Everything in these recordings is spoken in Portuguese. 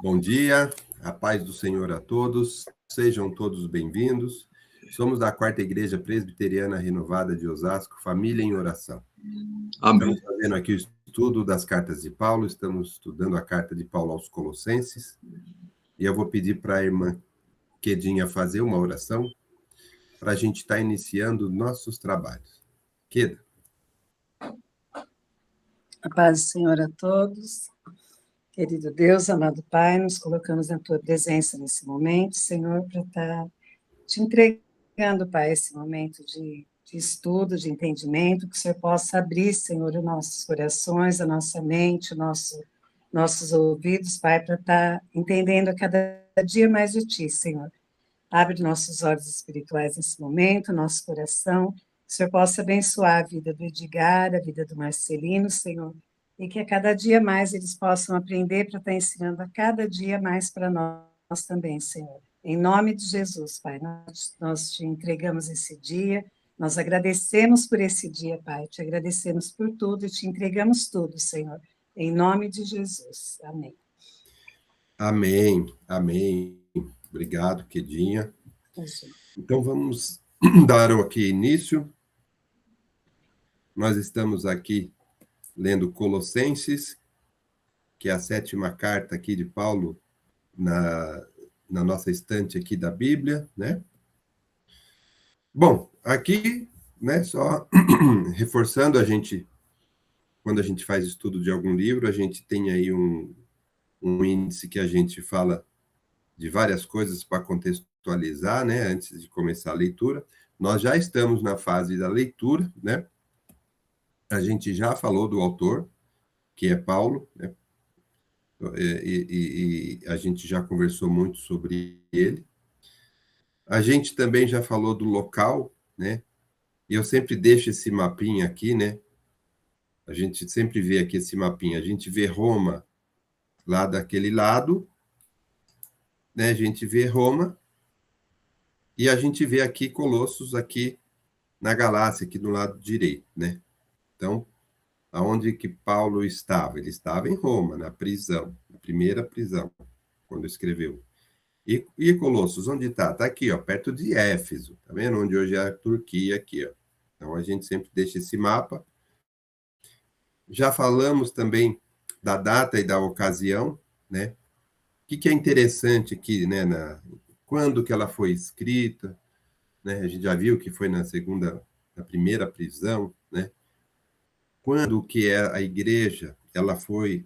Bom dia, a paz do Senhor a todos, sejam todos bem-vindos. Somos da Quarta Igreja Presbiteriana Renovada de Osasco, Família em Oração. Amém. Estamos fazendo aqui o estudo das cartas de Paulo, estamos estudando a carta de Paulo aos Colossenses, e eu vou pedir para a irmã Quedinha fazer uma oração para a gente estar iniciando nossos trabalhos. Queda. A paz do Senhor a todos. Querido Deus, amado Pai, nos colocamos na Tua presença nesse momento, Senhor, para estar te entregando, Pai, esse momento de estudo, de entendimento, que o Senhor possa abrir, Senhor, os nossos corações, a nossa mente, nossos ouvidos, Pai, para estar entendendo a cada dia mais de Ti, Senhor. Abre nossos olhos espirituais nesse momento, nosso coração, que o Senhor possa abençoar a vida do Edgar, a vida do Marcelino, Senhor, e que a cada dia mais eles possam aprender para estar ensinando a cada dia mais para nós também, Senhor. Em nome de Jesus, Pai, nós te entregamos esse dia, nós agradecemos por esse dia, Pai, te agradecemos por tudo e te entregamos tudo, Senhor. Em nome de Jesus. Amém. Amém, amém. Obrigado, Quedinha. Então, vamos dar aqui início. Nós estamos aqui lendo Colossenses, que é a 7ª carta aqui de Paulo na nossa estante aqui da Bíblia, né? Bom, aqui, né, só reforçando, quando a gente faz estudo de algum livro, a gente tem aí um índice que a gente fala de várias coisas para contextualizar, né, antes de começar a leitura. Nós já estamos na fase da leitura, né? A gente já falou do autor, que é Paulo, né? E a gente já conversou muito sobre ele. A gente também já falou do local, né? E eu sempre deixo esse mapinha aqui, né? A gente sempre vê aqui esse mapinha. A gente vê Roma lá daquele lado, né? A gente vê Roma e a gente vê aqui Colossos aqui na Galácia, aqui do lado direito, né? Então, aonde que Paulo estava? Ele estava em Roma, na prisão, na primeira prisão, quando escreveu. E Colossos, onde está? Está aqui, ó, perto de Éfeso, tá vendo? Onde hoje é a Turquia, aqui, ó. Então, a gente sempre deixa esse mapa. Já falamos também da data e da ocasião, né? O que é interessante aqui, né? Quando que ela foi escrita, né? A gente já viu que foi na primeira prisão, né? Quando que é a igreja, ela foi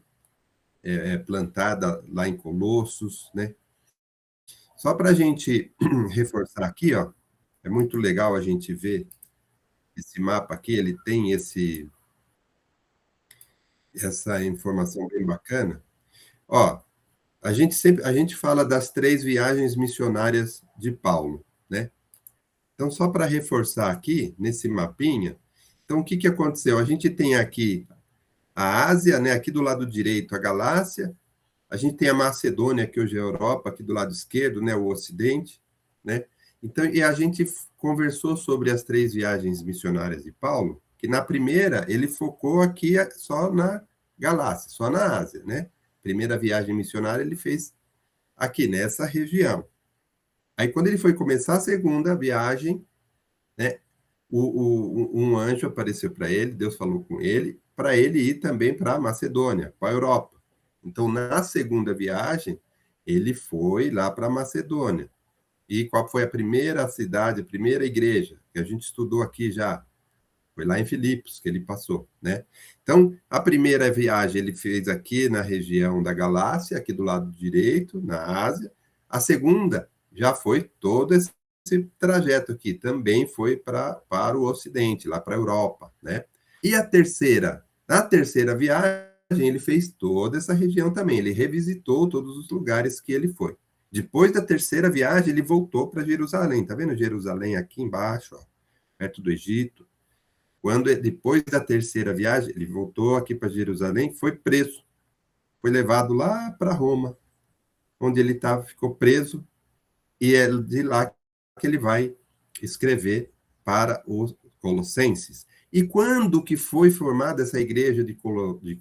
plantada lá em Colossos, né? Só para a gente reforçar aqui, ó, é muito legal a gente ver esse mapa aqui, ele tem essa informação bem bacana. Ó, a gente fala das 3 viagens missionárias de Paulo, né? Então, só para reforçar aqui, nesse mapinha, então, o que aconteceu? A gente tem aqui a Ásia, né? Aqui do lado direito, a Galácia. A gente tem a Macedônia, que hoje é a Europa, aqui do lado esquerdo, né? O Ocidente, né? Então, e a gente conversou sobre as 3 viagens missionárias de Paulo, que na primeira ele focou aqui só na Galácia, só na Ásia, né? Primeira viagem missionária ele fez aqui, nessa região. Aí, quando ele foi começar a segunda viagem, né? Um anjo apareceu para ele, Deus falou com ele, para ele ir também para a Macedônia, para a Europa. Então, na segunda viagem, ele foi lá para a Macedônia. E qual foi a primeira cidade, a primeira igreja que a gente estudou aqui já? Foi lá em Filipos que ele passou, né? Então, a primeira viagem ele fez aqui na região da Galácia, aqui do lado direito, na Ásia. A segunda já foi todo esse trajeto aqui, também foi para o Ocidente, lá para a Europa, né? E a terceira? Na terceira viagem, ele fez toda essa região também, ele revisitou todos os lugares que ele foi. Depois da terceira viagem, ele voltou para Jerusalém. Tá vendo Jerusalém aqui embaixo, ó, perto do Egito? Depois da terceira viagem, ele voltou aqui para Jerusalém, foi preso. Foi levado lá para Roma, onde ele ficou preso, e é de lá que ele vai escrever para os Colossenses. E quando que foi formada essa igreja de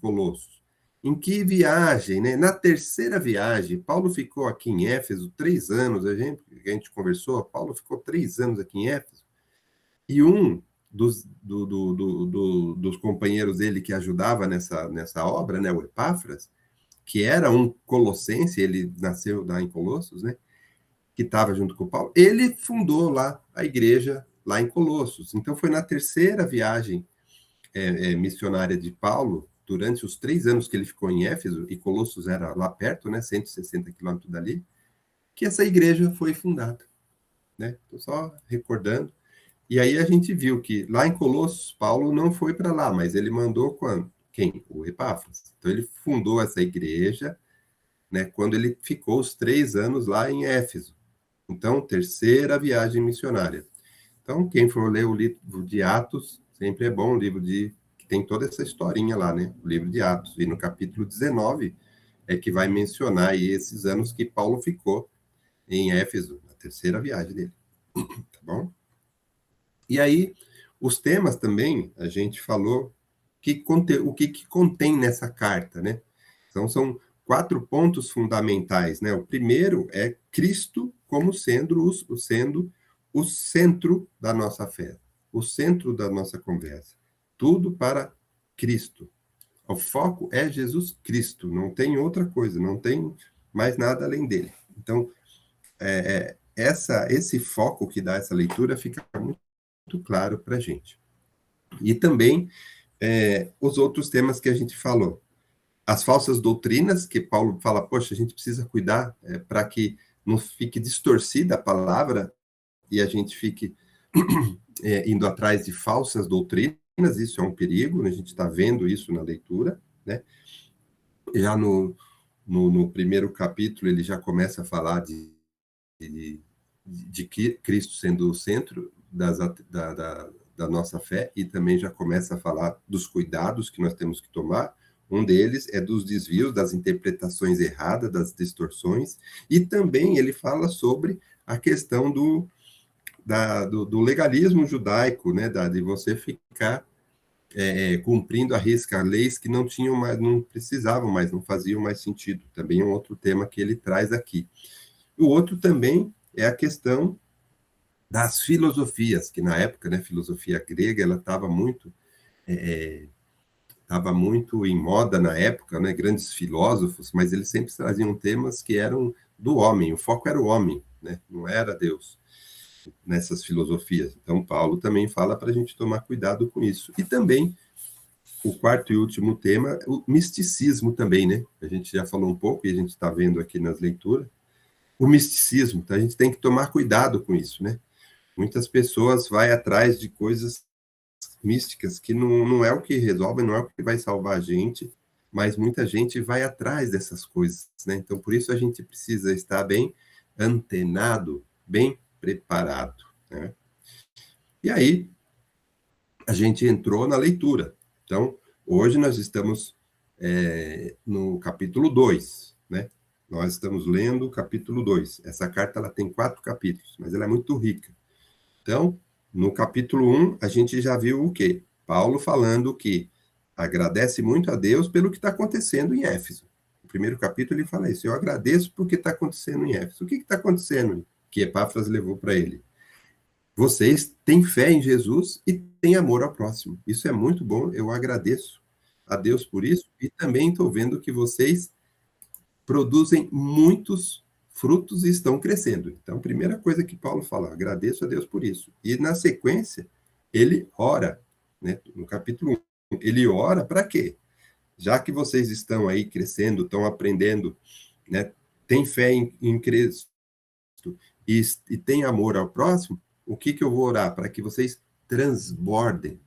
Colossos? Em que viagem, né? Na terceira viagem, Paulo ficou aqui em Éfeso 3 anos, a gente conversou, Paulo ficou 3 anos aqui em Éfeso, e um dos companheiros dele que ajudava nessa obra, né, o Epáfras, que era um colossense, ele nasceu lá em Colossos, né, que estava junto com o Paulo, ele fundou lá a igreja, lá em Colossos. Então, foi na terceira viagem missionária de Paulo, durante os 3 anos que ele ficou em Éfeso, e Colossos era lá perto, né, 160 quilômetros dali, que essa igreja foi fundada. Né? Estou só recordando. E aí a gente viu que lá em Colossos, Paulo não foi para lá, mas ele mandou quando? Quem? O Epáfras. Então ele fundou essa igreja, né, quando ele ficou os 3 anos lá em Éfeso. Então, terceira viagem missionária. Então, quem for ler o livro de Atos, sempre é bom, o livro que tem toda essa historinha lá, né? O livro de Atos. E no capítulo 19 é que vai mencionar aí esses anos que Paulo ficou em Éfeso, na terceira viagem dele. Tá bom? E aí, os temas também, a gente falou o que contém nessa carta, né? Então, são 4 pontos fundamentais, né? O primeiro é Cristo como sendo o centro da nossa fé, o centro da nossa conversa. Tudo para Cristo. O foco é Jesus Cristo, não tem outra coisa, não tem mais nada além dele. Então, esse foco que dá essa leitura fica muito claro para a gente. E também os outros temas que a gente falou. As falsas doutrinas, que Paulo fala, poxa, a gente precisa cuidar para que não fique distorcida a palavra e a gente fique indo atrás de falsas doutrinas, isso é um perigo, né? A gente está vendo isso na leitura, né? Já no primeiro capítulo, ele já começa a falar de Cristo sendo o centro da nossa fé, e também já começa a falar dos cuidados que nós temos que tomar. Um deles é dos desvios, das interpretações erradas, das distorções, e também ele fala sobre a questão do legalismo judaico, né, de você ficar cumprindo à risca leis que não tinham mais, não precisavam mais, não faziam mais sentido. Também é um outro tema que ele traz aqui. O outro também é a questão das filosofias, que na época, né, filosofia grega, ela estava muito em moda na época, né, grandes filósofos, mas eles sempre traziam temas que eram do homem, o foco era o homem, né, não era Deus, nessas filosofias. Então, Paulo também fala para a gente tomar cuidado com isso. E também, o quarto e último tema, o misticismo também, né, a gente já falou um pouco, e a gente está vendo aqui nas leituras, o misticismo, então a gente tem que tomar cuidado com isso, né? Muitas pessoas vão atrás de coisas místicas que não é o que resolve, não é o que vai salvar a gente, mas muita gente vai atrás dessas coisas, né? Então, por isso a gente precisa estar bem antenado, bem preparado, né? E aí, a gente entrou na leitura. Então, hoje nós estamos no capítulo 2, né? Nós estamos lendo o capítulo 2. Essa carta ela tem 4 capítulos, mas ela é muito rica. Então, no capítulo 1, a gente já viu o quê? Paulo falando que agradece muito a Deus pelo que está acontecendo em Éfeso. No primeiro capítulo ele fala isso, eu agradeço por que está acontecendo em Éfeso. O que está acontecendo? Que Epáfras levou para ele. Vocês têm fé em Jesus e têm amor ao próximo. Isso é muito bom, eu agradeço a Deus por isso, e também estou vendo que vocês produzem muitos frutos e estão crescendo. Então, primeira coisa que Paulo fala, agradeço a Deus por isso. E na sequência, ele ora, né? No capítulo 1, ele ora para quê? Já que vocês estão aí crescendo, estão aprendendo, né? Tem fé em Cristo e tem amor ao próximo, o que eu vou orar? Para que vocês transbordem,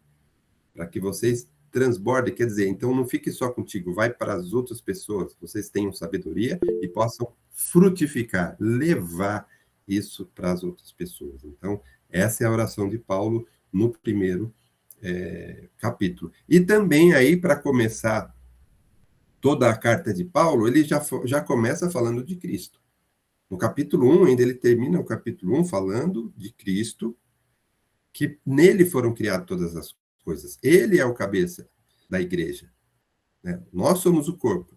para que vocês transbordem, quer dizer, então não fique só contigo, vai para as outras pessoas, vocês tenham sabedoria e possam frutificar, levar isso para as outras pessoas. Então, essa é a oração de Paulo no primeiro capítulo. E também aí, para começar toda a carta de Paulo, ele já começa falando de Cristo. No capítulo 1, ainda ele termina o capítulo 1 falando de Cristo, que nele foram criadas todas as coisas. Ele é o cabeça da igreja. né? Nós somos o corpo.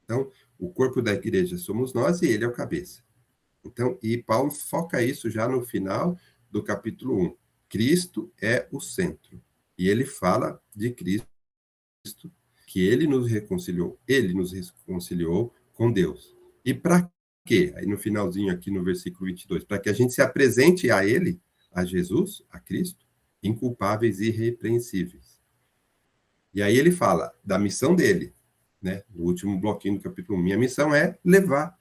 Então, o corpo da igreja somos nós e ele é o cabeça. Então, e Paulo foca isso já no final do capítulo 1. Cristo é o centro. E ele fala de Cristo, que ele nos reconciliou com Deus. E para quê? Aí no finalzinho aqui no versículo 22, para que a gente se apresente a ele, a Jesus, a Cristo, inculpáveis e irrepreensíveis. E aí ele fala da missão dele, né? No último bloquinho do capítulo 1. Minha missão é levar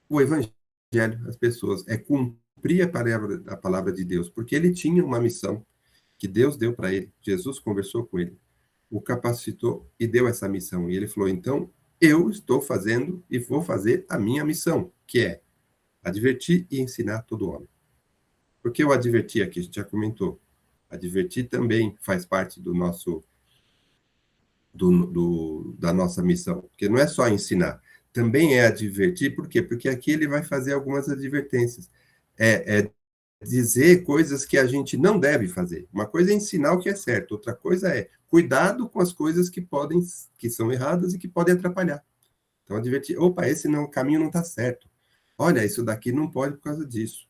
o evangelho às pessoas, é cumprir a palavra de Deus, porque ele tinha uma missão que Deus deu para ele. Jesus conversou com ele, o capacitou e deu essa missão. E ele falou: então, eu estou fazendo e vou fazer a minha missão, que é advertir e ensinar todo homem. Porque o advertir aqui, a gente já comentou, advertir também faz parte do nosso da nossa missão, porque não é só ensinar, também é advertir, por quê? Porque aqui ele vai fazer algumas advertências, é dizer coisas que a gente não deve fazer. Uma coisa é ensinar o que é certo, outra coisa é cuidado com as coisas que são erradas e que podem atrapalhar. Então, advertir, opa, esse não, caminho não está certo. Olha, isso daqui não pode por causa disso.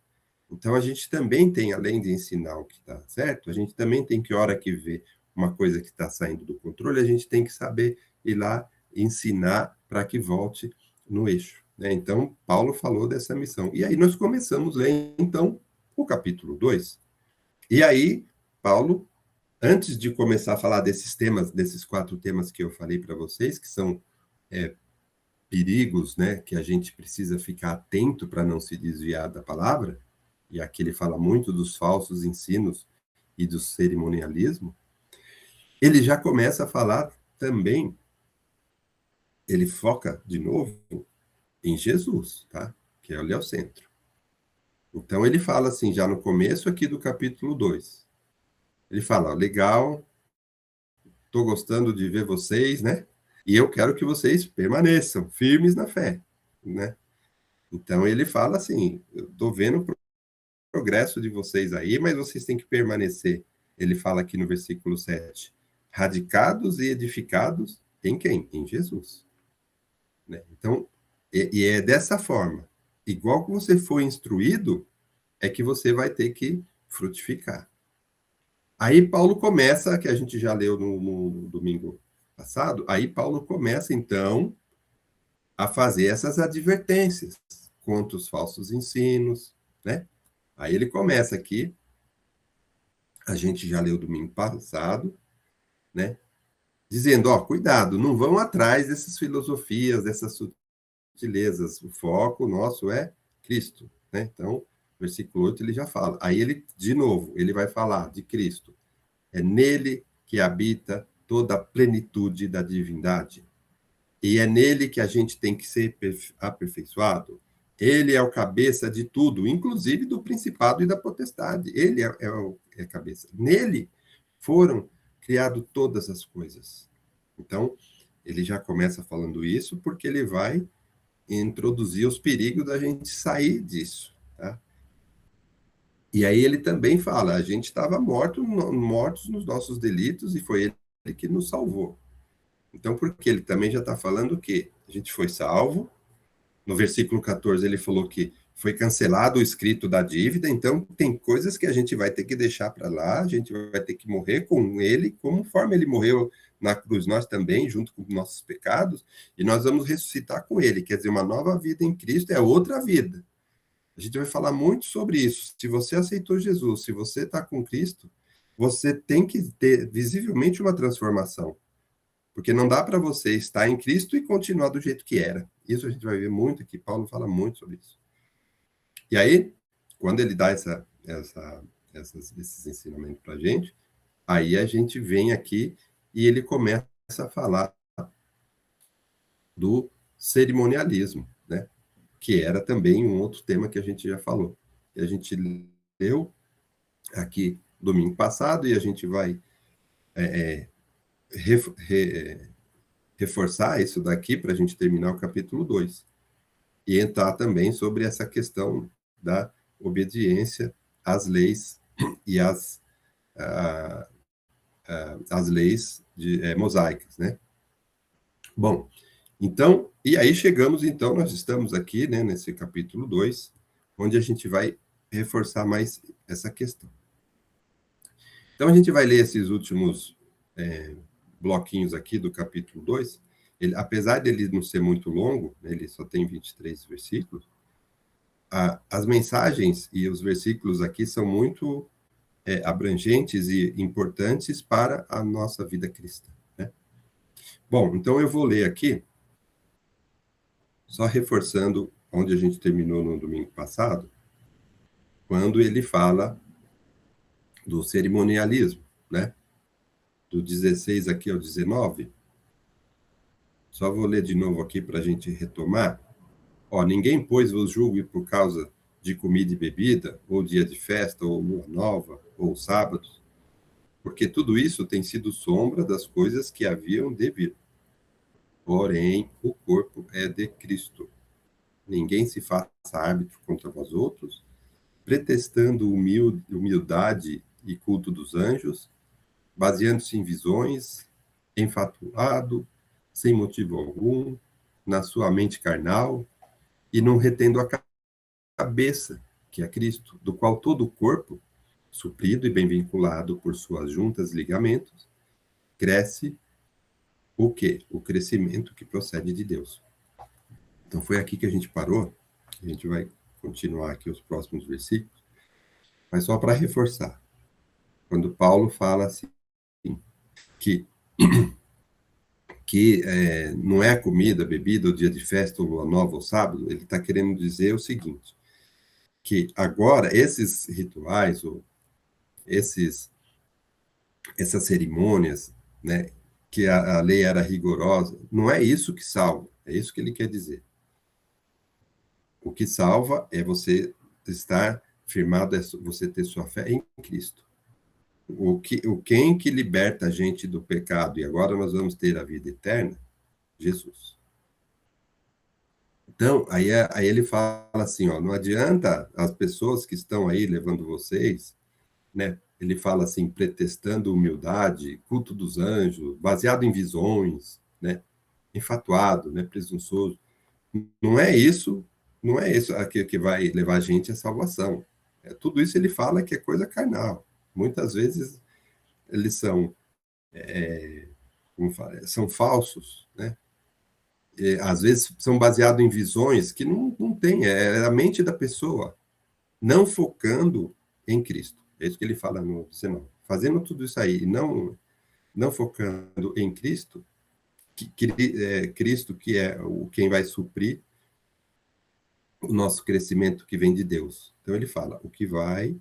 Então, a gente também tem, além de ensinar o que está certo, a gente também tem que, hora que vê uma coisa que está saindo do controle, a gente tem que saber ir lá ensinar para que volte no eixo, né? Então, Paulo falou dessa missão. E aí nós começamos a ler, então, o capítulo 2. E aí, Paulo, antes de começar a falar desses temas, desses 4 temas que eu falei para vocês, que são perigos, né, que a gente precisa ficar atento para não se desviar da palavra, e aqui ele fala muito dos falsos ensinos e do cerimonialismo, ele já começa a falar também, ele foca de novo em Jesus, tá? Que ele é o centro. Então ele fala assim, já no começo aqui do capítulo 2, ele fala: legal, estou gostando de ver vocês, né? E eu quero que vocês permaneçam firmes na fé, né? Então ele fala assim: eu estou vendo o progresso de vocês aí, mas vocês têm que permanecer. Ele fala aqui no versículo 7, radicados e edificados em quem? Em Jesus, né? Então, e é dessa forma, igual que você foi instruído, é que você vai ter que frutificar. Aí Paulo começa, que a gente já leu no domingo passado, aí Paulo começa, então, a fazer essas advertências contra os falsos ensinos, né? Aí ele começa aqui, a gente já leu domingo passado, né? Dizendo, ó, cuidado, não vão atrás dessas filosofias, dessas sutilezas. O foco nosso é Cristo, né? Então, versículo 8 ele já fala. Aí ele, de novo, ele vai falar de Cristo. É nele que habita toda a plenitude da divindade. E é nele que a gente tem que ser aperfeiçoado. Ele é o cabeça de tudo, inclusive do principado e da potestade. Ele é a cabeça. Nele foram criadas todas as coisas. Então, ele já começa falando isso porque ele vai introduzir os perigos da gente sair disso, tá? E aí ele também fala, a gente estava mortos nos nossos delitos e foi ele que nos salvou. Então, porque ele também já está falando que a gente foi salvo. No versículo 14 ele falou que foi cancelado o escrito da dívida, então tem coisas que a gente vai ter que deixar para lá, a gente vai ter que morrer com ele, conforme ele morreu na cruz, nós também, junto com nossos pecados, e nós vamos ressuscitar com ele, quer dizer, uma nova vida em Cristo é outra vida. A gente vai falar muito sobre isso. Se você aceitou Jesus, se você está com Cristo, você tem que ter visivelmente uma transformação. Porque não dá para você estar em Cristo e continuar do jeito que era. Isso a gente vai ver muito aqui. Paulo fala muito sobre isso. E aí, quando ele dá esses ensinamentos para a gente, aí a gente vem aqui e ele começa a falar do cerimonialismo, né? Que era também um outro tema que a gente já falou. E a gente leu aqui domingo passado e a gente vai reforçar isso daqui para a gente terminar o capítulo 2 e entrar também sobre essa questão da obediência às leis e às leis mosaicas, né? Bom, então, e aí chegamos, então, nós estamos aqui, né, nesse capítulo 2, onde a gente vai reforçar mais essa questão. Então, a gente vai ler esses últimos bloquinhos aqui do capítulo 2. Ele, apesar dele não ser muito longo, né, ele só tem 23 versículos, as mensagens e os versículos aqui são muito abrangentes e importantes para a nossa vida cristã, né? Bom, então eu vou ler aqui, só reforçando onde a gente terminou no domingo passado, quando ele fala do cerimonialismo, né? Do 16 aqui ao 19. Só vou ler de novo aqui para a gente retomar. Ó, ninguém, pois, vos julgue por causa de comida e bebida, ou dia de festa, ou lua nova, ou sábados, porque tudo isso tem sido sombra das coisas que haviam de vir. Porém, o corpo é de Cristo. Ninguém se faça árbitro contra vós outros, pretextando humildade e culto dos anjos, baseando-se em visões, enfatuado, sem motivo algum, na sua mente carnal, e não retendo a cabeça, que é Cristo, do qual todo o corpo, suprido e bem vinculado por suas juntas e ligamentos, cresce o quê? O crescimento que procede de Deus. Então foi aqui que a gente parou, a gente vai continuar aqui os próximos versículos, mas só para reforçar, quando Paulo fala assim, que não é comida, bebida, ou dia de festa, ou lua nova, ou sábado, ele está querendo dizer o seguinte, que agora esses rituais, ou essas cerimônias, né, que a lei era rigorosa, não é isso que salva, é isso que ele quer dizer. O que salva é você estar firmado, é você ter sua fé em Cristo. Quem que liberta a gente do pecado, e agora nós vamos ter a vida eterna? Jesus. Então, aí ele fala assim, ó, não adianta as pessoas que estão aí levando vocês, né? Ele fala assim, pretextando humildade, culto dos anjos, baseado em visões, né? Enfatuado, né? Presunçoso. Não é isso, não é isso que vai levar a gente à salvação. Tudo isso ele fala que é coisa carnal. Muitas vezes eles são, como fala, são falsos, né? Às vezes são baseados em visões que não tem, é a mente da pessoa, não focando em Cristo. É isso que ele fala no 19. Fazendo tudo isso aí, não focando em Cristo, Cristo que é quem vai suprir o nosso crescimento que vem de Deus. Então ele fala, o que vai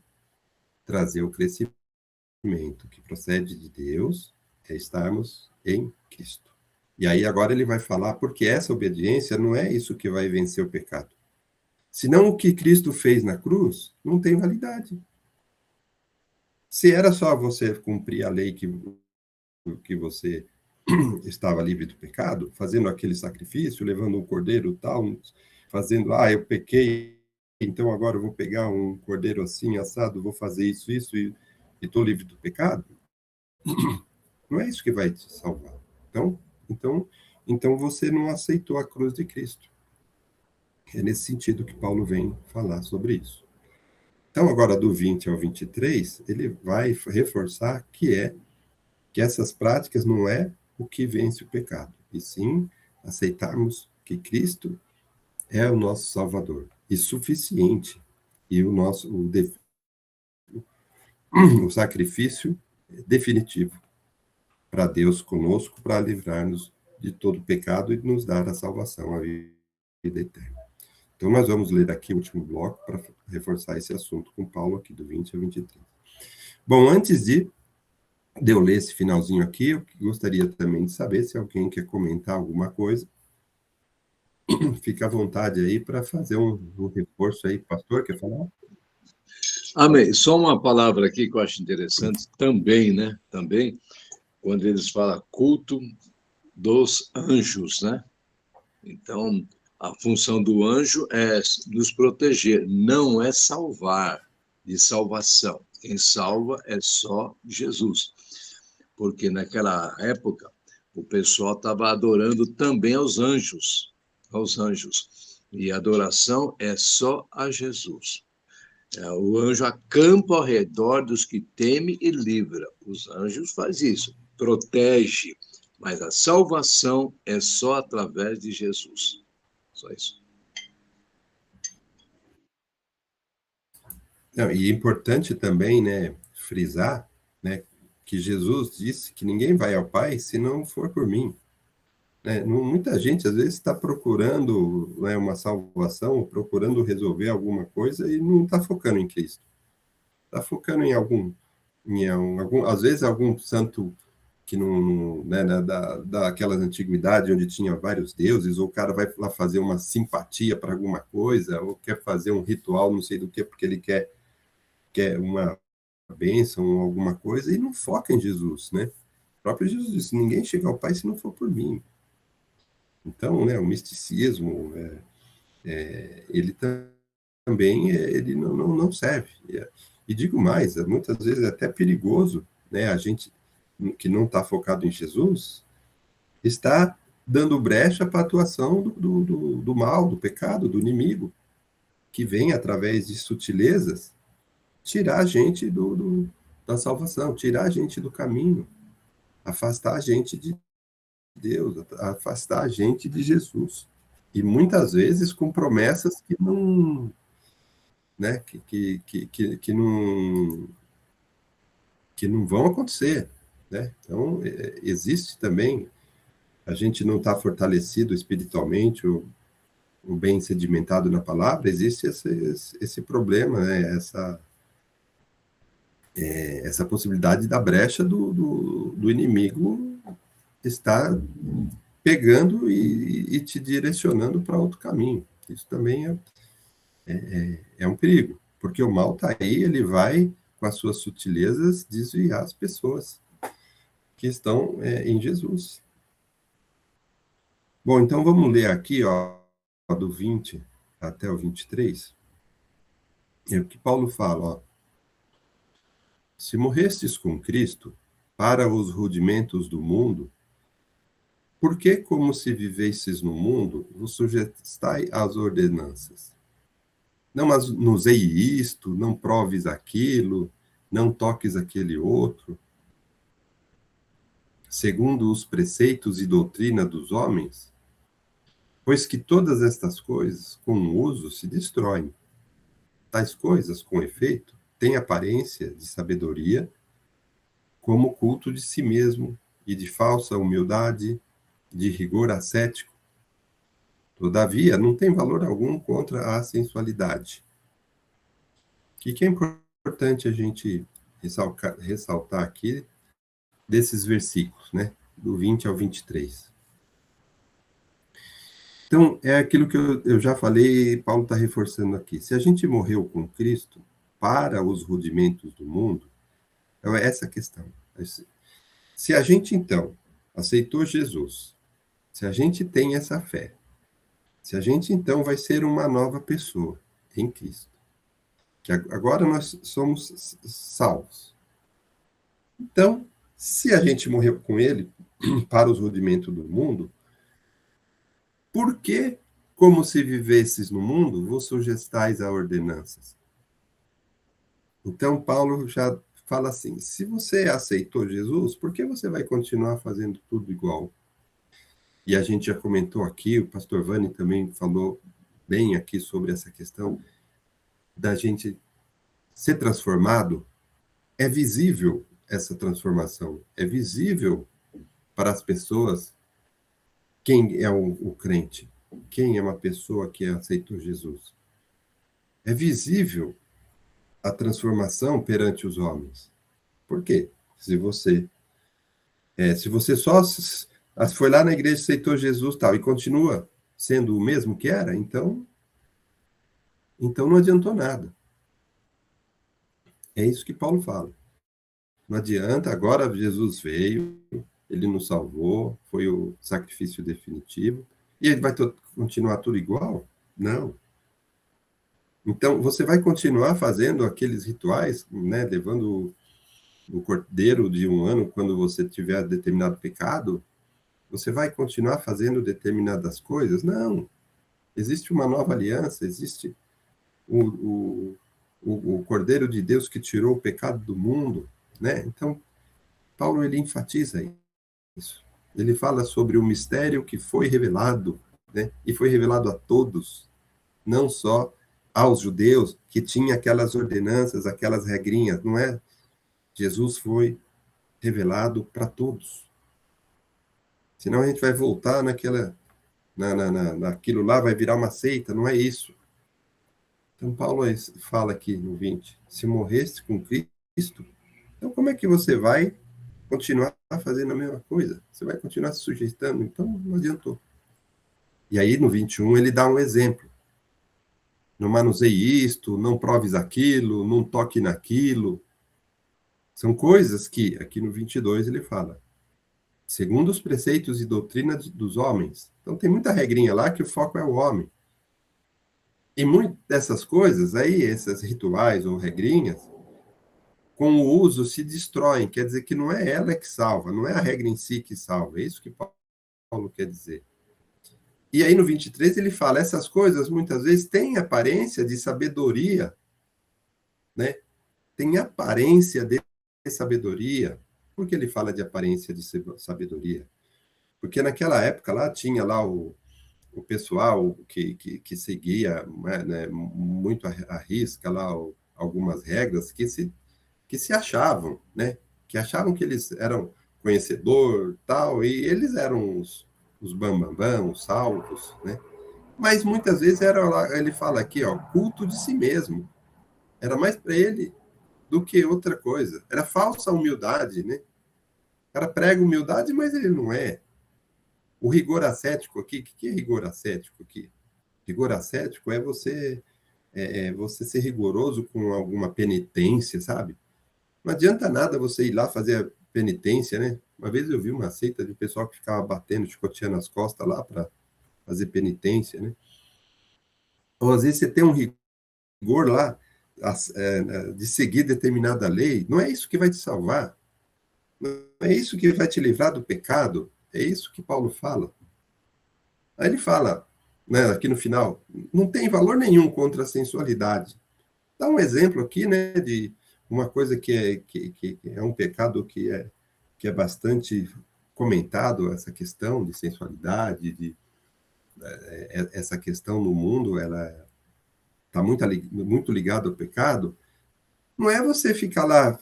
trazer o crescimento que procede de Deus é estarmos em Cristo. E aí agora ele vai falar, porque essa obediência não é isso que vai vencer o pecado. Senão o que Cristo fez na cruz não tem validade. Se era só você cumprir a lei que você estava livre do pecado, fazendo aquele sacrifício, levando um cordeiro tal, fazendo, eu pequei, então agora eu vou pegar um cordeiro assim, assado, vou fazer isso e estou livre do pecado, não é isso que vai te salvar. Então você não aceitou a cruz de Cristo. É nesse sentido que Paulo vem falar sobre isso. Então, agora, do 20 ao 23, ele vai reforçar que essas práticas não é o que vence o pecado, e sim aceitarmos que Cristo é o nosso Salvador, e suficiente, e o sacrifício definitivo para Deus conosco, para livrar-nos de todo pecado e nos dar a salvação, a vida eterna. Então, nós vamos ler aqui o último bloco para reforçar esse assunto com Paulo aqui, do 20 ao 23. Bom, antes de eu ler esse finalzinho aqui, eu gostaria também de saber se alguém quer comentar alguma coisa. Fica à vontade aí para fazer um reforço aí. Pastor, quer falar? Amém. Só uma palavra aqui que eu acho interessante também, né? Também, quando eles falam culto dos anjos, né? Então, a função do anjo é nos proteger, não é salvar, de salvação. Quem salva é só Jesus. Porque naquela época, o pessoal estava adorando também aos anjos. E a adoração é só a Jesus. O anjo acampa ao redor dos que teme e livra. Os anjos faz isso, protege. Mas a salvação é só através de Jesus. Só isso. Não, e é importante também, né, frisar, né, que Jesus disse que ninguém vai ao Pai se não for por mim. Né? Muita gente, às vezes, está procurando, né, uma salvação, procurando resolver alguma coisa e não está focando em Cristo. Está focando às vezes, algum santo que não, né, daquelas antiguidades onde tinha vários deuses, ou o cara vai lá fazer uma simpatia para alguma coisa, ou quer fazer um ritual, não sei do que, porque ele quer uma bênção ou alguma coisa, e não foca em Jesus, né? O próprio Jesus disse, ninguém chega ao Pai se não for por mim. Então, né, o misticismo, ele também ele não serve. E digo mais, muitas vezes é até perigoso, né, a gente que não está focado em Jesus, está dando brecha para a atuação do mal, do pecado, do inimigo, que vem através de sutilezas tirar a gente da salvação, tirar a gente do caminho, afastar a gente de Deus, afastar a gente de Jesus. E muitas vezes com promessas que não, né, que não vão acontecer, né? Então, existe também, a gente não está fortalecido espiritualmente, o bem sedimentado na palavra, existe esse problema, né? Essa possibilidade da brecha do inimigo estar pegando e te direcionando para outro caminho. Isso também é um perigo, porque o mal está aí, ele vai, com as suas sutilezas, desviar as pessoas que estão em Jesus. Bom, então vamos ler aqui, ó, do 20 até o 23. É o que Paulo fala, ó. Se morrestes com Cristo para os rudimentos do mundo, por que, como se vivesses no mundo, vos sujeitai às ordenanças? Não manuseie isto, não proves aquilo, não toques aquele outro, segundo os preceitos e doutrina dos homens? Pois que todas estas coisas, com o uso, se destroem. Tais coisas, com efeito, têm aparência de sabedoria, como culto de si mesmo e de falsa humildade, de rigor ascético. Todavia, não tem valor algum contra a sensualidade. O que é importante a gente ressaltar aqui desses versículos, né? Do 20 ao 23. Então, é aquilo que eu já falei, e Paulo está reforçando aqui. Se a gente morreu com Cristo para os rudimentos do mundo, então é essa a questão. Se a gente, então, aceitou Jesus, se a gente tem essa fé, se a gente, então, vai ser uma nova pessoa em Cristo, que agora nós somos salvos. Então, se a gente morreu com ele para os rudimentos do mundo, por que, como se vivesses no mundo, vos sujeitais a ordenanças? Então, Paulo já fala assim, se você aceitou Jesus, por que você vai continuar fazendo tudo igual? E a gente já comentou aqui, o pastor Vani também falou bem aqui sobre essa questão da gente ser transformado. É visível essa transformação, é visível para as pessoas quem é o crente, quem é uma pessoa que aceitou Jesus. É visível a transformação perante os homens. Por quê? Se você só foi lá na igreja, aceitou Jesus tal, e continua sendo o mesmo que era, então não adiantou nada. É isso que Paulo fala. Não adianta, agora Jesus veio, ele nos salvou, foi o sacrifício definitivo, e ele vai continuar tudo igual? Não. Então, você vai continuar fazendo aqueles rituais, né, levando o cordeiro de 1 ano quando você tiver determinado pecado, Você vai continuar fazendo determinadas coisas? Não. Existe uma nova aliança, existe o Cordeiro de Deus que tirou o pecado do mundo, né? Então, Paulo, ele enfatiza isso. Ele fala sobre o mistério que foi revelado, né? E foi revelado a todos, não só aos judeus, que tinha aquelas ordenanças, aquelas regrinhas, não é? Jesus foi revelado para todos. Senão a gente vai voltar naquilo lá, vai virar uma seita, não é isso. Então, Paulo fala aqui no 20, se morreste com Cristo, então como é que você vai continuar fazendo a mesma coisa? Você vai continuar se sujeitando? Então, não adiantou. E aí, no 21, ele dá um exemplo. Não manuseie isto, não proves aquilo, não toque naquilo. São coisas que, aqui no 22, ele fala, segundo os preceitos e doutrina dos homens. Então, tem muita regrinha lá que o foco é o homem. E muitas dessas coisas aí, esses rituais ou regrinhas, com o uso se destroem. Quer dizer que não é ela que salva, não é a regra em si que salva. É isso que Paulo quer dizer. E aí no 23 ele fala, essas coisas muitas vezes têm aparência de sabedoria, né? Tem aparência de sabedoria. Por que ele fala de aparência de sabedoria? Porque naquela época lá tinha lá o pessoal que seguia, né, muito à risca lá algumas regras que se achavam, né? Que achavam que eles eram conhecedor, tal, e eles eram os bambambam, os salvos, né? Mas muitas vezes era lá, ele fala aqui, ó, culto de si mesmo. Era mais para ele do que outra coisa. Era falsa humildade, né? O cara prega humildade, mas ele não é. O rigor ascético aqui, o que é rigor ascético aqui? Rigor ascético você ser rigoroso com alguma penitência, sabe? Não adianta nada você ir lá fazer a penitência, né? Uma vez eu vi uma seita de pessoal que ficava batendo, chicoteando as costas lá para fazer penitência, né? Ou às vezes você tem um rigor lá de seguir determinada lei, não é isso que vai te salvar, não é isso que vai te livrar do pecado, é isso que Paulo fala. Aí ele fala, né, aqui no final, não tem valor nenhum contra a sensualidade. Dá um exemplo aqui, né, de uma coisa que é um pecado que é bastante comentado, essa questão de sensualidade, essa questão no mundo, ela está muito ligada ao pecado. Não é você ficar lá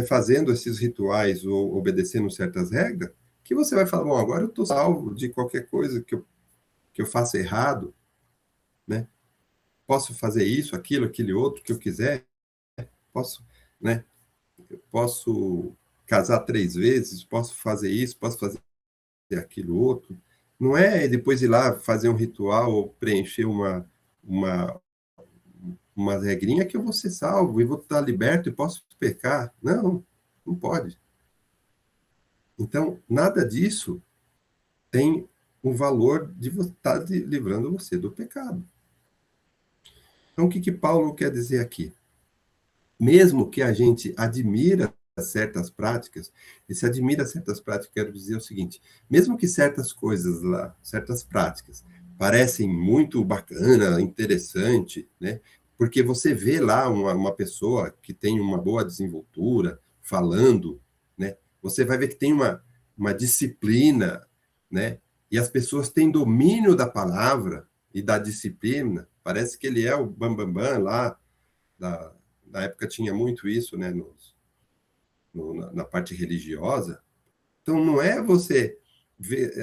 fazendo esses rituais ou obedecendo certas regras, que você vai falar, bom, agora eu estou salvo de qualquer coisa que eu faça errado, né? Posso fazer isso, aquilo, aquele outro que eu quiser, posso, né? Posso casar 3 vezes, posso fazer isso, posso fazer aquilo outro. Não é depois ir lá fazer um ritual ou preencher uma, uma regrinha que eu vou ser salvo e vou estar liberto e posso pecar. Não, não pode. Então, nada disso tem o valor de estar livrando você do pecado. Então, o que Paulo quer dizer aqui? Mesmo que a gente admira certas práticas, e se admira certas práticas, quero dizer o seguinte, mesmo que certas coisas lá, certas práticas, parecem muito bacana, interessante, né? Porque você vê lá uma pessoa que tem uma boa desenvoltura, falando, né? Você vai ver que tem uma disciplina, né? E as pessoas têm domínio da palavra e da disciplina, parece que ele é o bambambam lá, na época tinha muito isso, né? Na parte religiosa. Então, não é você ver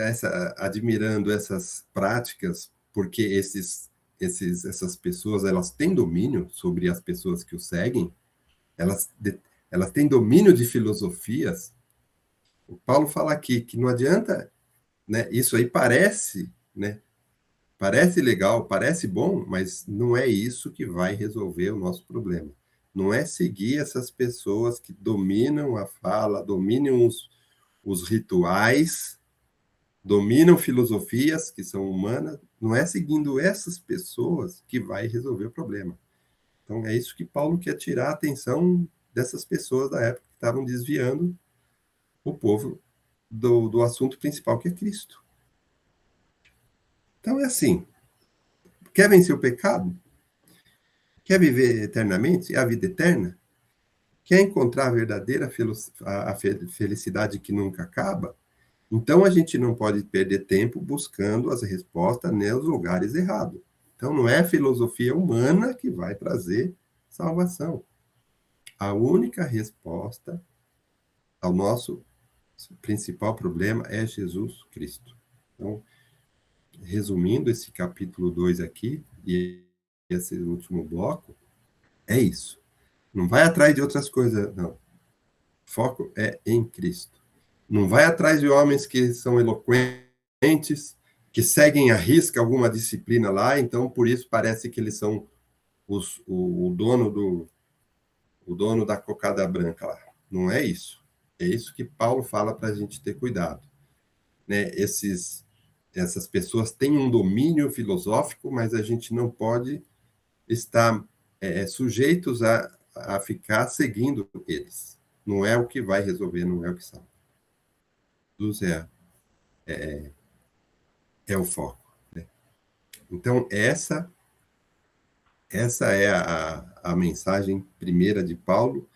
admirando essas práticas, porque essas pessoas elas têm domínio sobre as pessoas que o seguem, elas, elas têm domínio de filosofias. O Paulo fala aqui que não adianta, né? Isso aí parece, né? Parece legal, parece bom, mas não é isso que vai resolver o nosso problema. Não é seguir essas pessoas que dominam a fala, dominam os rituais, dominam filosofias que são humanas, não é seguindo essas pessoas que vai resolver o problema. Então, é isso que Paulo quer tirar a atenção dessas pessoas da época que estavam desviando o povo do assunto principal, que é Cristo. Então, é assim, quer vencer o pecado? Quer viver eternamente? A vida eterna? Quer encontrar a verdadeira felicidade que nunca acaba? Então, a gente não pode perder tempo buscando as respostas nos lugares errados. Então, não é a filosofia humana que vai trazer salvação. A única resposta ao nosso principal problema é Jesus Cristo. Então, resumindo esse capítulo 2 aqui, e esse último bloco, é isso. Não vai atrás de outras coisas, não. O foco é em Cristo. Não vai atrás de homens que são eloquentes, que seguem à risca alguma disciplina lá, então por isso parece que eles são o dono da cocada branca lá. Não é isso. É isso que Paulo fala para a gente ter cuidado. Né? Essas pessoas têm um domínio filosófico, mas a gente não pode estar sujeitos a ficar seguindo eles. Não é o que vai resolver, não é o que salva. Jesus é o foco. Né? Então, essa é a mensagem primeira de Paulo,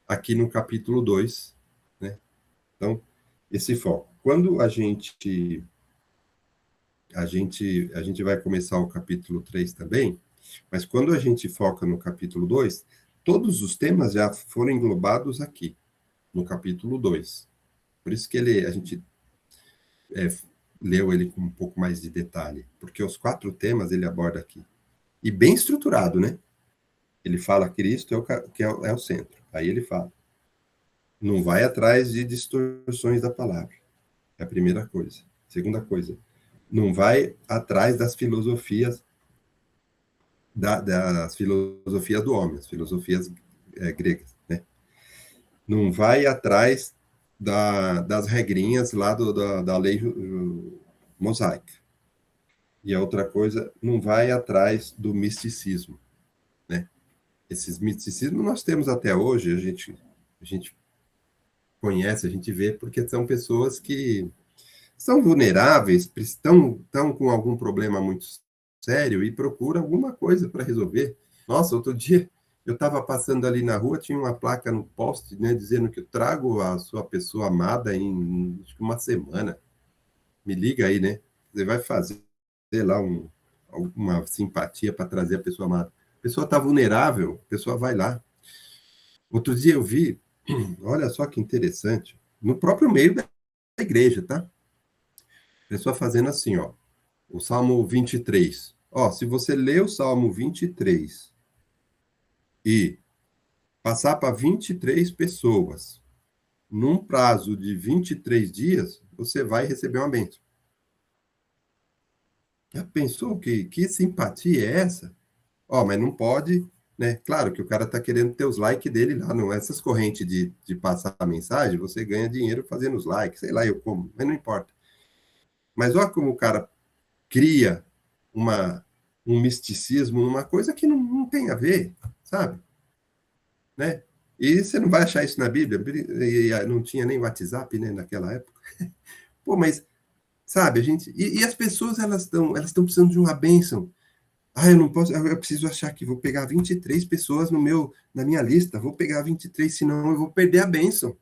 aqui no capítulo 2. Né? Então, esse foco. Quando a gente vai começar o capítulo 3 também, mas quando a gente foca no capítulo 2, todos os temas já foram englobados aqui, no capítulo 2. Por isso que a gente leu ele com um pouco mais de detalhe, porque os 4 temas ele aborda aqui. E bem estruturado, né? Ele fala Cristo é o centro. Aí ele fala, não vai atrás de distorções da palavra. É a primeira coisa. Segunda coisa, não vai atrás das filosofias do homem, as filosofias gregas, né? Não vai atrás das regrinhas lá da lei mosaica. E a outra coisa, não vai atrás do misticismo, né? Esses misticismos nós temos até hoje, a gente conhece, a gente vê, porque são pessoas que são vulneráveis, estão com algum problema muito sério e procuram alguma coisa para resolver. Nossa, outro dia eu estava passando ali na rua, tinha uma placa no poste, né, dizendo que eu trago a sua pessoa amada em acho que uma semana. Me liga aí, né? Você vai fazer lá alguma simpatia para trazer a pessoa amada. A pessoa está vulnerável, a pessoa vai lá. Outro dia eu vi, olha só que interessante, no próprio meio da igreja, tá? A pessoa fazendo assim, ó, o Salmo 23. Ó, se você ler o Salmo 23 e passar para 23 pessoas num prazo de 23 dias, você vai receber uma bênção. Já pensou que simpatia é essa? Ó, mas não pode, né? Claro que o cara tá querendo ter os likes dele lá, não é essas correntes de passar a mensagem, você ganha dinheiro fazendo os likes, sei lá eu como, mas não importa. Mas olha como o cara cria um misticismo, uma coisa que não tem a ver, sabe? Né? E você não vai achar isso na Bíblia, e não tinha nem WhatsApp, né, naquela época. Pô, mas, sabe, a gente... E as pessoas, elas estão precisando de uma bênção. Ah, eu não posso, eu preciso achar que vou pegar 23 pessoas na minha lista, vou pegar 23, senão eu vou perder a bênção.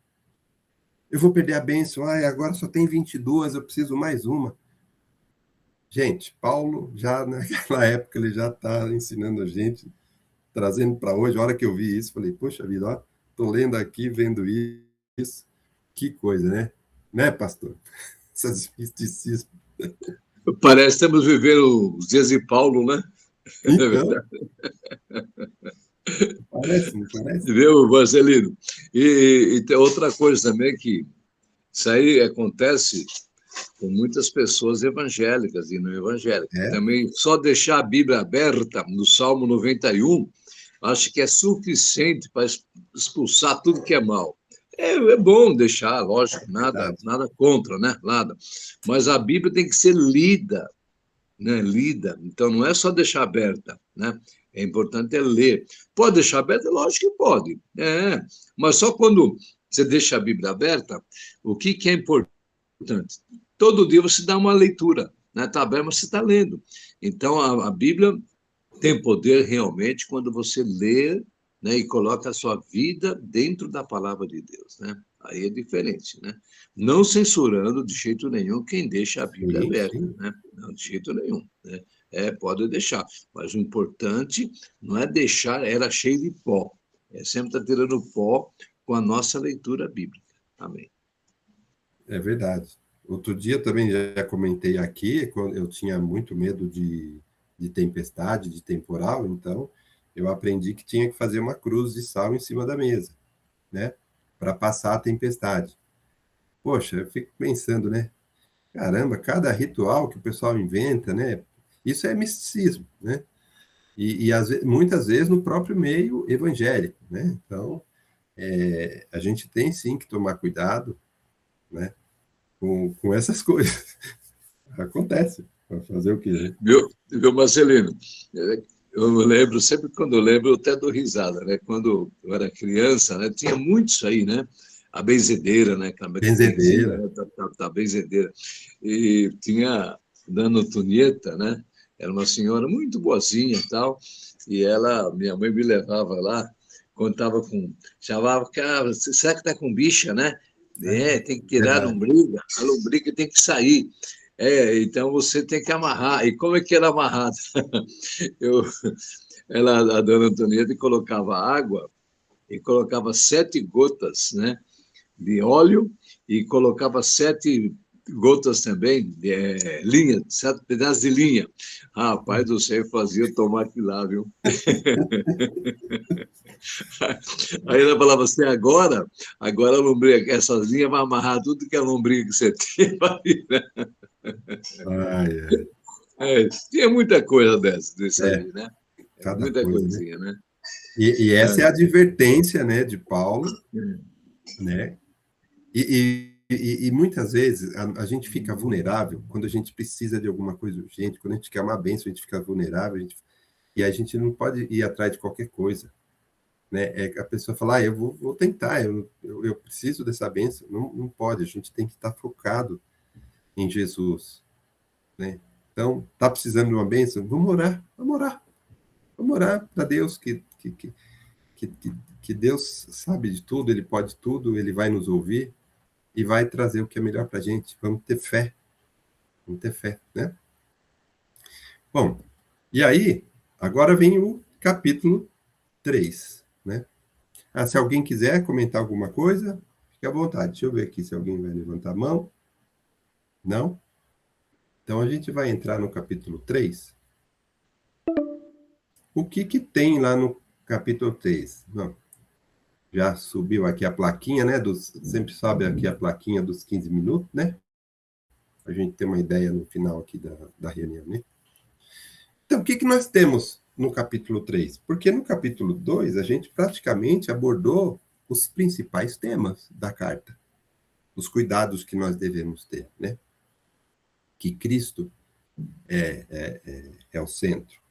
Eu vou perder a bênção, agora só tem 22, eu preciso mais uma. Gente, Paulo, já naquela época, ele já está ensinando a gente, trazendo para hoje. A hora que eu vi isso, falei, poxa vida, ó, estou lendo aqui, vendo isso. Que coisa, né? Né, pastor? Essas misticismos. Parece que estamos vivendo os dias de Paulo, né? Então, parece, não parece? Viu, Marcelino? E tem outra coisa também que isso aí acontece com muitas pessoas evangélicas e não evangélicas. É, Também só deixar a Bíblia aberta no Salmo 91, acho que é suficiente para expulsar tudo que é mal. É bom deixar, lógico, nada contra, né? Nada. Mas a Bíblia tem que ser lida, né? Lida. Então não é só deixar aberta, né? É importante ler. Pode deixar aberta? Lógico que pode. Mas só quando você deixa a Bíblia aberta, o que é importante importante. Todo dia você dá uma leitura, né? Está aberto, mas você está lendo. Então, a Bíblia tem poder realmente quando você lê, né, e coloca a sua vida dentro da palavra de Deus, né? Aí é diferente, né? Não censurando de jeito nenhum quem deixa a Bíblia Sim, aberta, sim. né? Não, de jeito nenhum, né? Pode deixar, mas o importante não é deixar ela cheia de pó, é sempre estar tirando pó com a nossa leitura bíblica. Amém. É verdade. Outro dia também já comentei aqui, quando eu tinha muito medo de tempestade, de temporal, então eu aprendi que tinha que fazer uma cruz de sal em cima da mesa, né? Para passar a tempestade. Poxa, eu fico pensando, né? Caramba, cada ritual que o pessoal inventa, né? Isso é misticismo, né? Muitas vezes no próprio meio evangélico, né? Então, a gente tem sim que tomar cuidado, né? Com essas coisas. Acontece. Vai fazer o quê, né? Viu, Marcelino? Eu lembro, sempre quando eu lembro, eu até dou risada, né? Quando eu era criança, né? Tinha muito isso aí, né? A benzedeira, né? Que benzia, Benzedeira. né? A benzedeira. E tinha Dona Antonieta, né? Era uma senhora muito boazinha e tal, e ela, minha mãe me levava lá, quando estava com... Chamava, cara, será que está com bicha, né? Tem que tirar a Verdade. lombriga tem que sair. Então você tem que amarrar. E como é que era amarrado? Eu, a dona Antonieta colocava água e colocava 7 gotas, né, de óleo e colocava 7 gotas também de linha, 7 pedaços de linha. Rapaz do céu, fazia eu tomar aquilo lá, viu? Aí ela falava assim, agora a lombriga, essas linhas vai amarrar tudo que é lombriga que você tem. Ai, ai. Tinha muita coisa desse É, aí, né? cada Muita coisa, né? coisinha, né? E essa é a advertência, né, de Paulo, né? E muitas vezes a gente fica vulnerável quando a gente precisa de alguma coisa urgente, quando a gente quer uma bênção, a gente fica vulnerável, e a gente não pode ir atrás de qualquer coisa, né? A pessoa fala, eu vou tentar, eu preciso dessa bênção. Não, não pode, a gente tem que estar focado em Jesus, né? Então, tá precisando de uma bênção? Vamos orar para Deus, que, que Deus sabe de tudo, Ele pode tudo, Ele vai nos ouvir e vai trazer o que é melhor para a gente. Vamos ter fé, né? Bom, e aí, agora vem o capítulo 3, né? Se alguém quiser comentar alguma coisa, fique à vontade. Deixa eu ver aqui se alguém vai levantar a mão. Não? Então, a gente vai entrar no capítulo 3. O que tem lá no capítulo 3? Não, já subiu aqui a plaquinha, né? Sempre sobe aqui a plaquinha dos 15 minutos, né? A gente ter uma ideia no final aqui da reunião, né? Então, o que nós temos no capítulo 3? Porque no capítulo 2, a gente praticamente abordou os principais temas da carta, os cuidados que nós devemos ter, né? Que Cristo é o centro.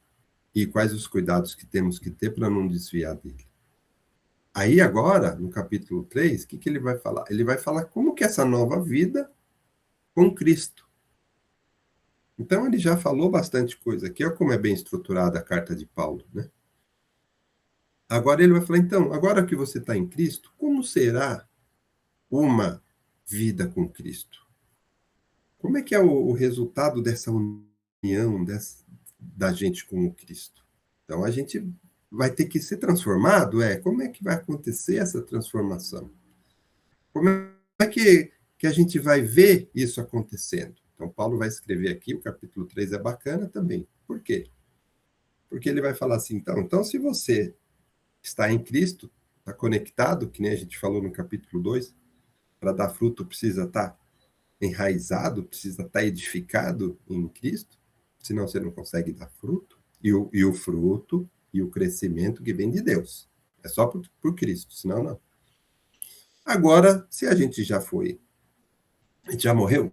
E quais os cuidados que temos que ter para não desviar dele. Aí agora, no capítulo 3, o que ele vai falar? Ele vai falar como que é essa nova vida com Cristo. Então ele já falou bastante coisa aqui, olha como é bem estruturada a carta de Paulo, né? Agora ele vai falar, então, agora que você está em Cristo, como será uma vida com Cristo? Como é que é o resultado dessa união da gente com o Cristo? Então a gente vai ter que ser transformado, como é que vai acontecer essa transformação? Como é que a gente vai ver isso acontecendo? Então, Paulo vai escrever aqui, o capítulo 3 é bacana também. Por quê? Porque ele vai falar assim, então se você está em Cristo, está conectado, que nem a gente falou no capítulo 2, para dar fruto precisa estar enraizado, precisa estar edificado em Cristo, senão você não consegue dar fruto. E o fruto e o crescimento que vem de Deus. É só por Cristo, senão não. Agora, se a gente a gente já morreu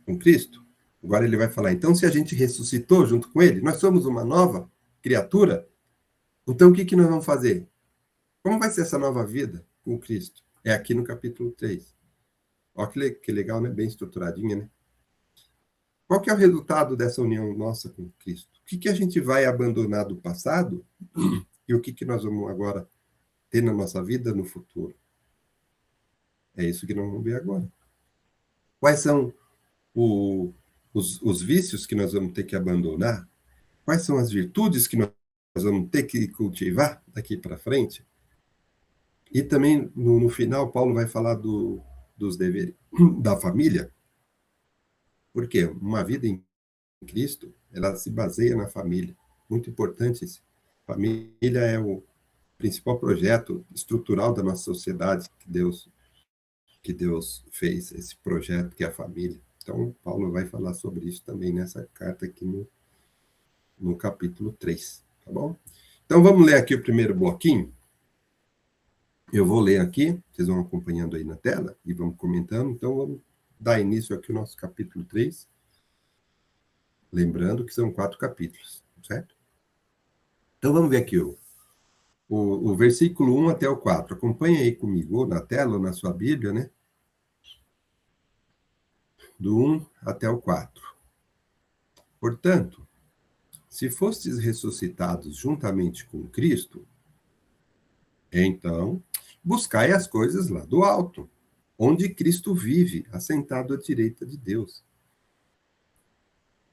com Cristo, agora ele vai falar, então se a gente ressuscitou junto com ele, nós somos uma nova criatura, então o que nós vamos fazer? Como vai ser essa nova vida com Cristo? É aqui no capítulo 3. Ó, que legal, né? Bem estruturadinha, né? Qual que é o resultado dessa união nossa com Cristo? O que a gente vai abandonar do passado e o que nós vamos agora ter na nossa vida no futuro? É isso que nós vamos ver agora. Quais são os vícios que nós vamos ter que abandonar? Quais são as virtudes que nós vamos ter que cultivar daqui para frente? E também, no final, Paulo vai falar dos deveres da família, porque uma vida em Cristo, ela se baseia na família. Muito importante isso. Família é o principal projeto estrutural da nossa sociedade que Deus fez, esse projeto que é a família. Então, Paulo vai falar sobre isso também nessa carta aqui no capítulo 3, tá bom? Então, vamos ler aqui o primeiro bloquinho. Eu vou ler aqui, vocês vão acompanhando aí na tela e vamos comentando. Então, vamos dar início aqui ao nosso capítulo 3. Lembrando que são 4 capítulos, certo? Então, vamos ver aqui o versículo 1 até o 4. Acompanha aí comigo, ou na tela, ou na sua Bíblia, né? Do 1 até o 4. Portanto, se fostes ressuscitados juntamente com Cristo, então buscai as coisas lá do alto, onde Cristo vive, assentado à direita de Deus.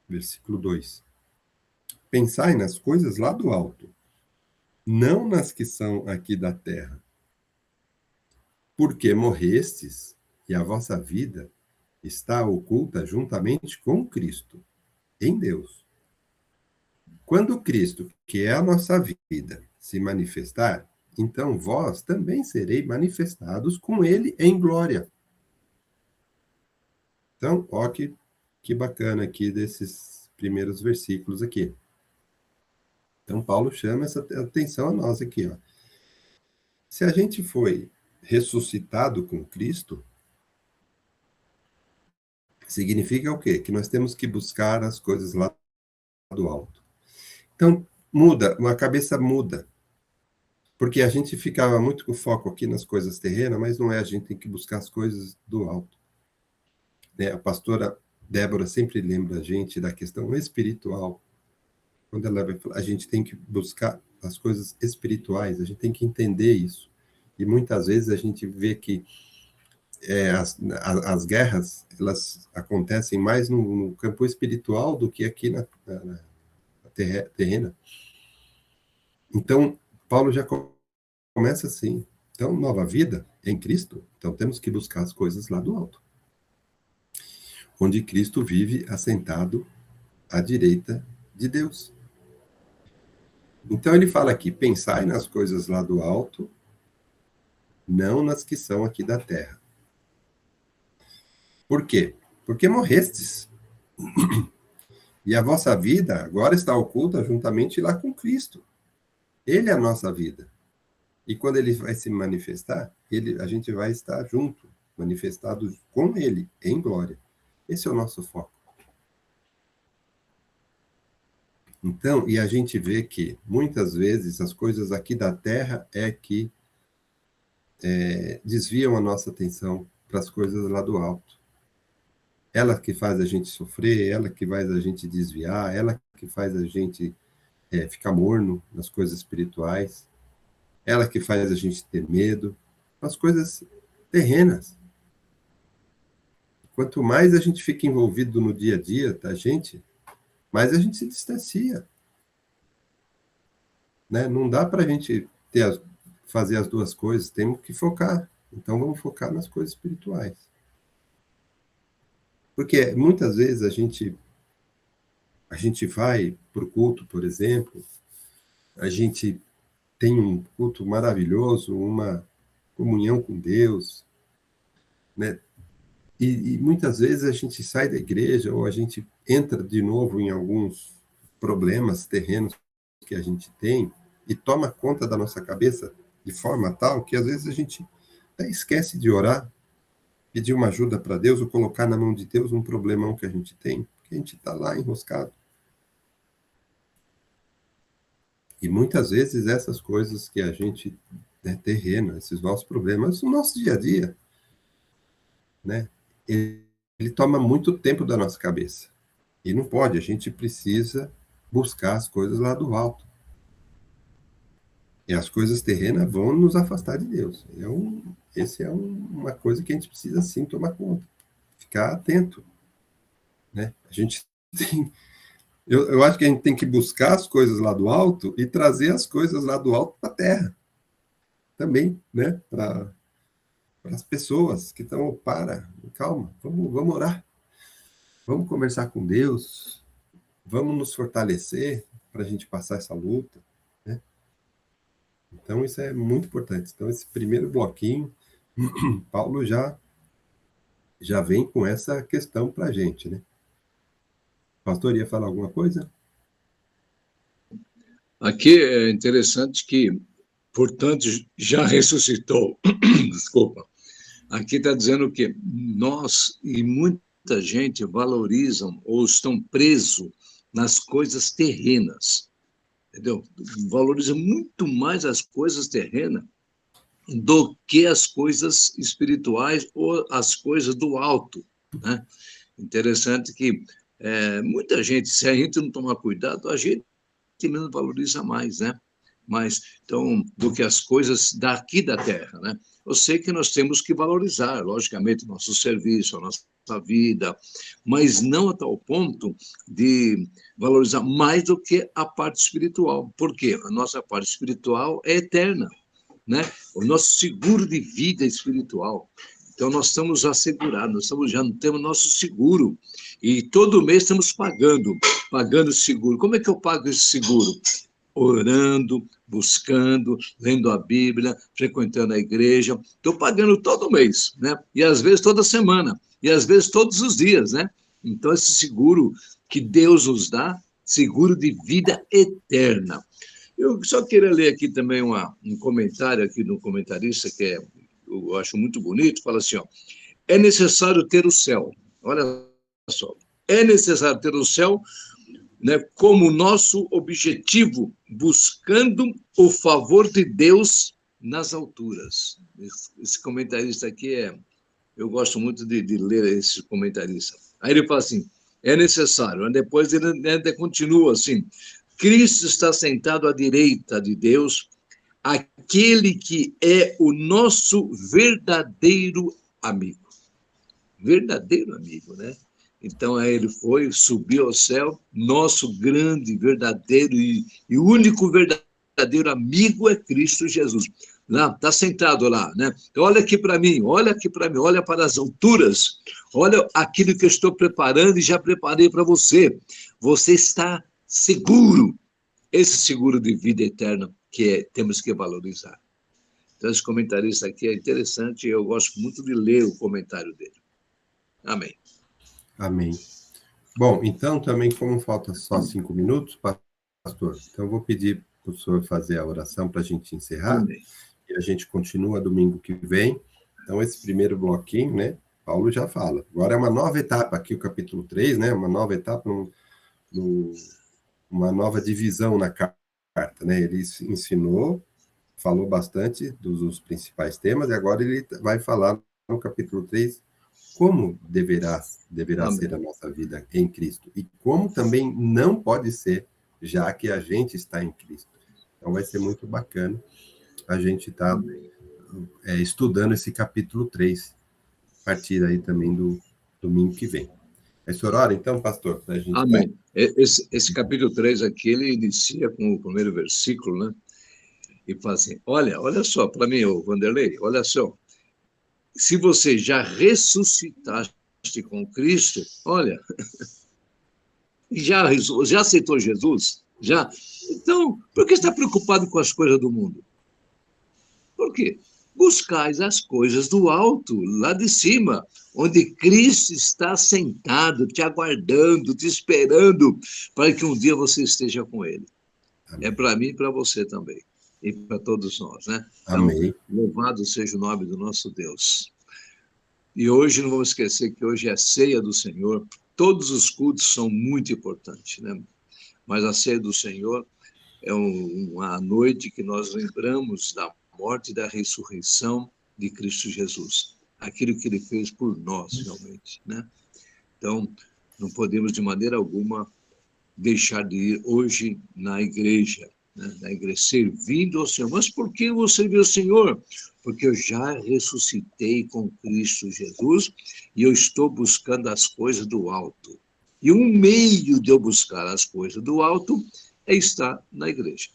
Versículo 2. Pensai nas coisas lá do alto, não nas que são aqui da terra. Porque morrestes, e a vossa vida está oculta juntamente com Cristo, em Deus. Quando Cristo, que é a nossa vida, se manifestar, então vós também sereis manifestados com ele em glória. Então, ó que bacana aqui desses primeiros versículos aqui. Então, Paulo chama essa atenção a nós aqui, ó. Se a gente foi ressuscitado com Cristo, significa o quê? Que nós temos que buscar as coisas lá do alto. Então, muda, uma cabeça muda. Porque a gente ficava muito com foco aqui nas coisas terrenas, mas não é, a gente tem que buscar as coisas do alto. Né? A pastora Débora sempre lembra a gente da questão espiritual. Quando ela vai falar, a gente tem que buscar as coisas espirituais, a gente tem que entender isso. E muitas vezes a gente vê que as guerras, elas acontecem mais no campo espiritual do que aqui na terrena. Então, Paulo já começa assim. Então, nova vida em Cristo, então temos que buscar as coisas lá do alto, onde Cristo vive assentado à direita de Deus. Então, ele fala aqui, pensai nas coisas lá do alto, não nas que são aqui da terra. Por quê? Porque morrestes. E a vossa vida agora está oculta juntamente lá com Cristo. Ele é a nossa vida. E quando ele vai se manifestar, a gente vai estar junto, manifestado com ele, em glória. Esse é o nosso foco. Então, e a gente vê que, muitas vezes, as coisas aqui da terra é que desviam a nossa atenção para as coisas lá do alto. Ela que faz a gente sofrer, ela que faz a gente desviar, ela que faz a gente ficar morno nas coisas espirituais, ela que faz a gente ter medo, as coisas terrenas. Quanto mais a gente fica envolvido no dia a dia da gente, mais a gente se distancia. Né? Não dá para a gente fazer as duas coisas, temos que focar. Então vamos focar nas coisas espirituais. Porque muitas vezes a gente vai para o culto, por exemplo, a gente tem um culto maravilhoso, uma comunhão com Deus, né? E muitas vezes a gente sai da igreja ou a gente entra de novo em alguns problemas terrenos que a gente tem e toma conta da nossa cabeça de forma tal que às vezes a gente até esquece de orar, pedir uma ajuda para Deus ou colocar na mão de Deus um problemão que a gente tem, porque a gente está lá enroscado. E muitas vezes essas coisas que a gente terrena, esses nossos problemas, o nosso dia a dia, né? ele toma muito tempo da nossa cabeça. E não pode, a gente precisa buscar as coisas lá do alto. E as coisas terrenas vão nos afastar de Deus. Esse é uma coisa que a gente precisa, sim, tomar conta. Ficar atento, né? A gente tem... Eu acho que a gente tem que buscar as coisas lá do alto e trazer as coisas lá do alto para a terra. Também, né? Para as pessoas que estão, calma, vamos orar. Vamos conversar com Deus. Vamos nos fortalecer para a gente passar essa luta, né? Então, isso é muito importante. Então, esse primeiro bloquinho, Paulo já vem com essa questão para a gente, né? O pastor ia falar alguma coisa? Aqui é interessante que, portanto, já ressuscitou. Desculpa. Aqui está dizendo que nós e muita gente valorizam ou estão presos nas coisas terrenas, entendeu? Valorizam muito mais as coisas terrenas do que as coisas espirituais ou as coisas do alto, né? Interessante que muita gente, se a gente não tomar cuidado, a gente menos valoriza mais, né? Mas, então, do que as coisas daqui da terra, né? Eu sei que nós temos que valorizar, logicamente, o nosso serviço, a nossa vida, mas não a tal ponto de valorizar mais do que a parte espiritual. Por quê? A nossa parte espiritual é eterna, né? O nosso seguro de vida espiritual. Então, nós estamos assegurados, já temos nosso seguro. E todo mês estamos pagando seguro. Como é que eu pago esse seguro? Orando, buscando, lendo a Bíblia, frequentando a igreja. Estou pagando todo mês, né? E às vezes toda semana, e às vezes todos os dias, né? Então, esse seguro que Deus nos dá, seguro de vida eterna. Eu só queria ler aqui também um comentário aqui do comentarista, que eu acho muito bonito, fala assim, ó, é necessário ter o céu, olha só, é necessário ter o céu, né, como nosso objetivo, buscando o favor de Deus nas alturas. Esse comentarista aqui eu gosto muito de ler esse comentarista. Aí ele fala assim, é necessário, depois ele ainda continua assim, Cristo está sentado à direita de Deus, aquele que é o nosso verdadeiro amigo. Verdadeiro amigo, né? Então, aí ele subiu ao céu, nosso grande, verdadeiro e único verdadeiro amigo é Cristo Jesus. Lá, está sentado lá, né? Então, olha aqui para mim, olha para as alturas, olha aquilo que eu estou preparando e já preparei para você. Você está seguro, esse seguro de vida eterna que temos que valorizar. Então, esse comentarista aqui é interessante e eu gosto muito de ler o comentário dele. Amém. Amém. Bom, então, também, como falta só 5 minutos, pastor, então eu vou pedir para o senhor fazer a oração para a gente encerrar. Amém. E a gente continua domingo que vem. Então, esse primeiro bloquinho, né? Paulo já fala. Agora é uma nova etapa aqui, o capítulo 3, né? Uma nova etapa, uma nova divisão na carta, né? Ele ensinou, falou bastante dos principais temas, e agora ele vai falar no capítulo 3 como deverá ser a nossa vida em Cristo, e como também não pode ser, já que a gente está em Cristo. Então vai ser muito bacana a gente estar estudando esse capítulo 3, a partir aí também do domingo que vem. É senhor ora, então, pastor, para a gente... Amém. Esse capítulo 3 aqui, ele inicia com o primeiro versículo, né? E fala assim, olha só, para mim, Vanderlei, olha só, se você já ressuscitaste com Cristo, olha, já aceitou Jesus? Já? Então, por que está preocupado com as coisas do mundo? Por quê? Buscais as coisas do alto, lá de cima, onde Cristo está sentado, te aguardando, te esperando, para que um dia você esteja com Ele. Amém. É para mim e para você também, e para todos nós, né? Então, amém. Louvado seja o nome do nosso Deus. E hoje, não vamos esquecer que hoje é a ceia do Senhor. Todos os cultos são muito importantes, né? Mas a ceia do Senhor é uma noite que nós lembramos da morte e da ressurreição de Cristo Jesus. aquilo que ele fez por nós, realmente, né? Então, não podemos, de maneira alguma, deixar de ir hoje na igreja, né? Na igreja, servindo ao Senhor. Mas por que eu vou servir ao Senhor? Porque eu já ressuscitei com Cristo Jesus e eu estou buscando as coisas do alto. E um meio de eu buscar as coisas do alto é estar na igreja.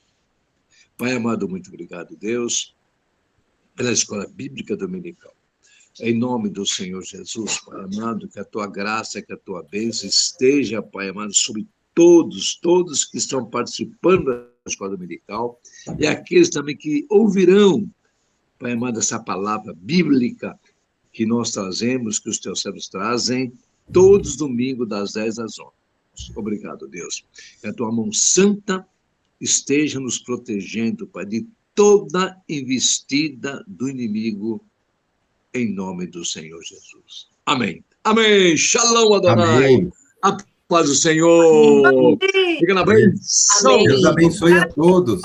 Pai amado, muito obrigado, Deus, pela Escola Bíblica Dominical. Em nome do Senhor Jesus, Pai amado, que a tua graça, que a tua bênção esteja, Pai amado, sobre todos que estão participando da Escola Dominical e aqueles também que ouvirão, Pai amado, essa palavra bíblica que nós trazemos, que os teus servos trazem, todos os domingos, das 10 às 11. Obrigado, Deus. Que a tua mão santa esteja nos protegendo, Pai, de toda investida do inimigo, em nome do Senhor Jesus. Amém. Amém. Shalom, Adonai. Amém. A paz do Senhor. Amém. Fica na bênção. Amém. Deus abençoe a todos.